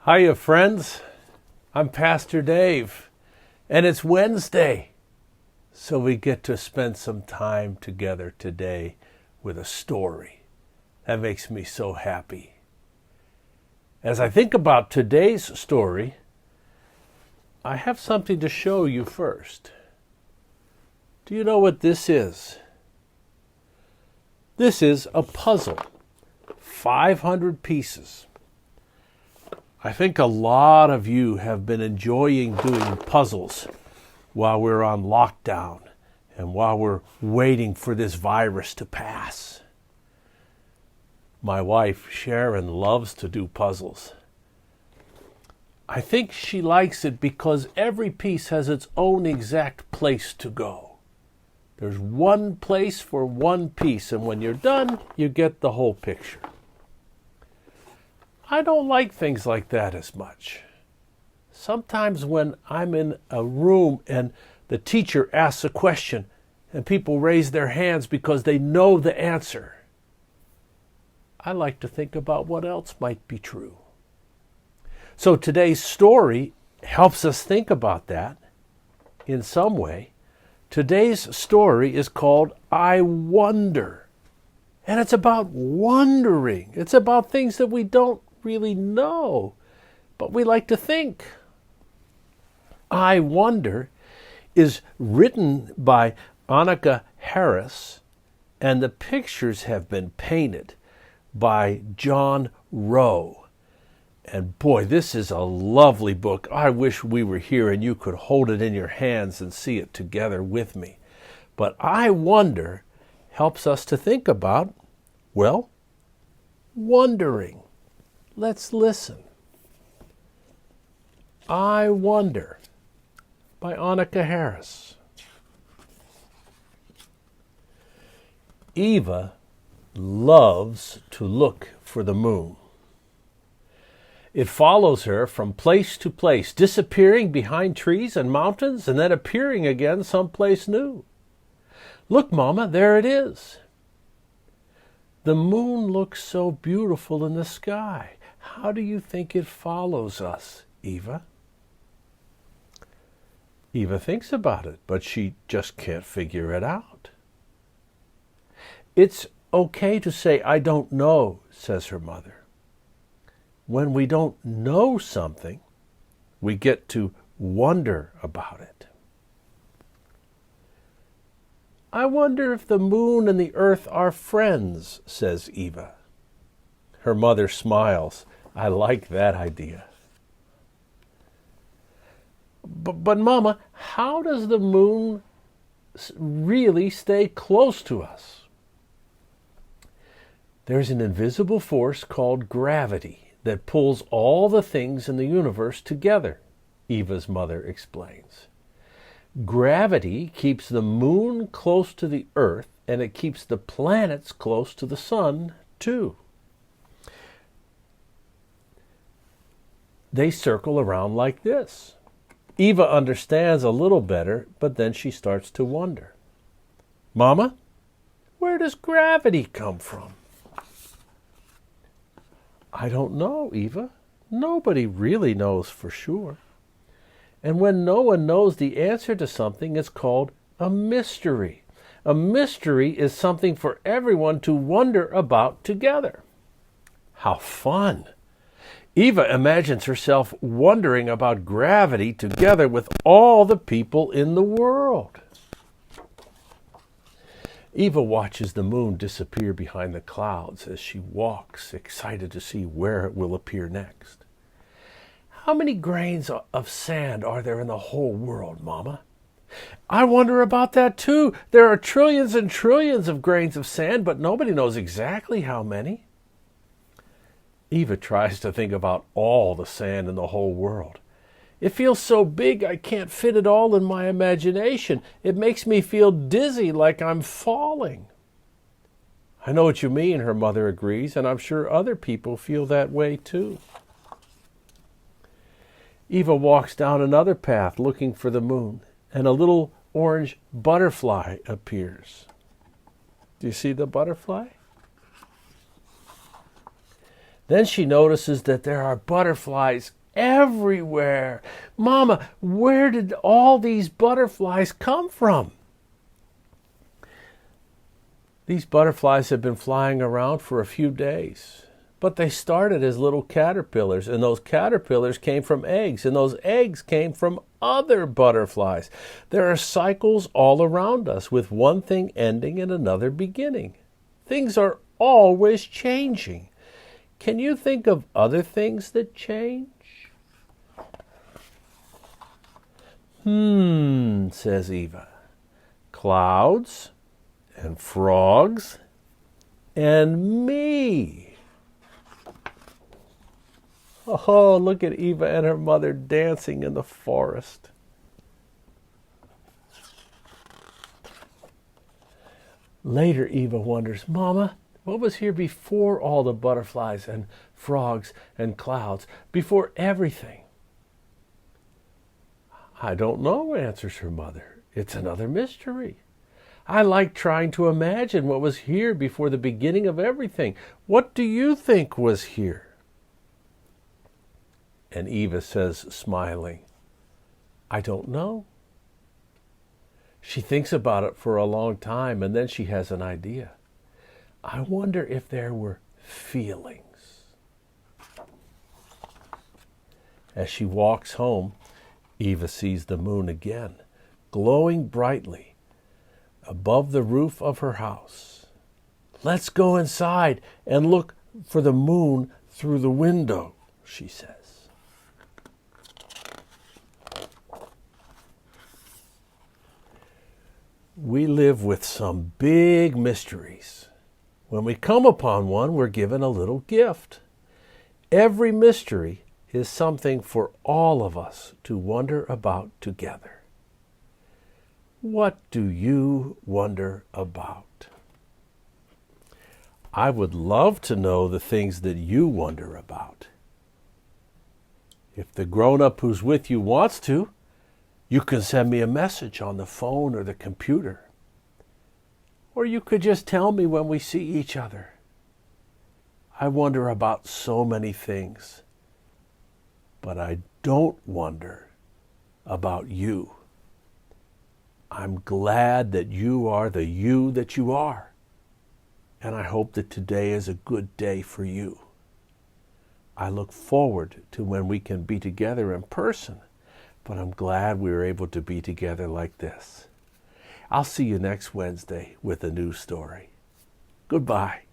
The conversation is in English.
Hiya, friends. I'm Pastor Dave, and it's Wednesday, so we get to spend some time together today with a story. That makes me so happy. As I think about today's story, I have something to show you first. Do you know what this is? This is a puzzle, 500 pieces. I think a lot of you have been enjoying doing puzzles while we're on lockdown and while we're waiting for this virus to pass. My wife, Sharon, loves to do puzzles. I think she likes it because every piece has its own exact place to go. There's one place for one piece, and when you're done, you get the whole picture. I don't like things like that as much. Sometimes when I'm in a room and the teacher asks a question and people raise their hands because they know the answer, I like to think about what else might be true. So today's story helps us think about that in some way. Today's story is called I Wonder. And it's about wondering. It's about things that we don't really know, but we like to think. I Wonder is written by Annaka Harris, and the pictures have been painted by John Rowe. And boy, this is a lovely book. I wish we were here and you could hold it in your hands and see it together with me. But I Wonder helps us to think about, well, wondering. Let's listen. I Wonder by Annaka Harris. Eva loves to look for the moon. It follows her from place to place, disappearing behind trees and mountains and then appearing again someplace new. Look, Mama, there it is. The moon looks so beautiful in the sky. How do you think it follows us, Eva? Eva thinks about it, but she just can't figure it out. It's okay to say, I don't know, says her mother. When we don't know something, we get to wonder about it. I wonder if the moon and the earth are friends, says Eva. Her mother smiles. I like that idea. But Mama, how does the moon really stay close to us? There's an invisible force called gravity that pulls all the things in the universe together, Eva's mother explains. Gravity keeps the moon close to the earth, and it keeps the planets close to the sun, too. They circle around like this. Eva understands a little better, but then she starts to wonder. Mama, where does gravity come from? I don't know, Eva. Nobody really knows for sure. And when no one knows the answer to something, it's called a mystery. A mystery is something for everyone to wonder about together. How fun! Eva imagines herself wondering about gravity together with all the people in the world. Eva watches the moon disappear behind the clouds as she walks, excited to see where it will appear next. How many grains of sand are there in the whole world, Mama? I wonder about that too. There are trillions and trillions of grains of sand, but nobody knows exactly how many. Eva tries to think about all the sand in the whole world. It feels so big I can't fit it all in my imagination. It makes me feel dizzy, like I'm falling. I know what you mean, her mother agrees, and I'm sure other people feel that way too. Eva walks down another path looking for the moon, and a little orange butterfly appears. Do you see the butterfly? Then she notices that there are butterflies everywhere. Mama, where did all these butterflies come from? These butterflies have been flying around for a few days. But they started as little caterpillars, and those caterpillars came from eggs, and those eggs came from other butterflies. There are cycles all around us, with one thing ending and another beginning. Things are always changing. Can you think of other things that change? Says Eva. Clouds and frogs and me. Oh, look at Eva and her mother dancing in the forest. Later, Eva wonders, Mama, what was here before all the butterflies and frogs and clouds, before everything? I don't know, answers her mother. It's another mystery. I like trying to imagine what was here before the beginning of everything. What do you think was here? And Eva says, smiling, I don't know. She thinks about it for a long time, and then she has an idea. I wonder if there were feelings. As she walks home, Eva sees the moon again, glowing brightly above the roof of her house. Let's go inside and look for the moon through the window, she says. We live with some big mysteries. When we come upon one, we're given a little gift. Every mystery is something for all of us to wonder about together. What do you wonder about? I would love to know the things that you wonder about. If the grown-up who's with you wants to, you can send me a message on the phone or the computer. Or you could just tell me when we see each other. I wonder about so many things, but I don't wonder about you. I'm glad that you are the you that you are, and I hope that today is a good day for you. I look forward to when we can be together in person, but I'm glad we were able to be together like this. I'll see you next Wednesday with a new story. Goodbye.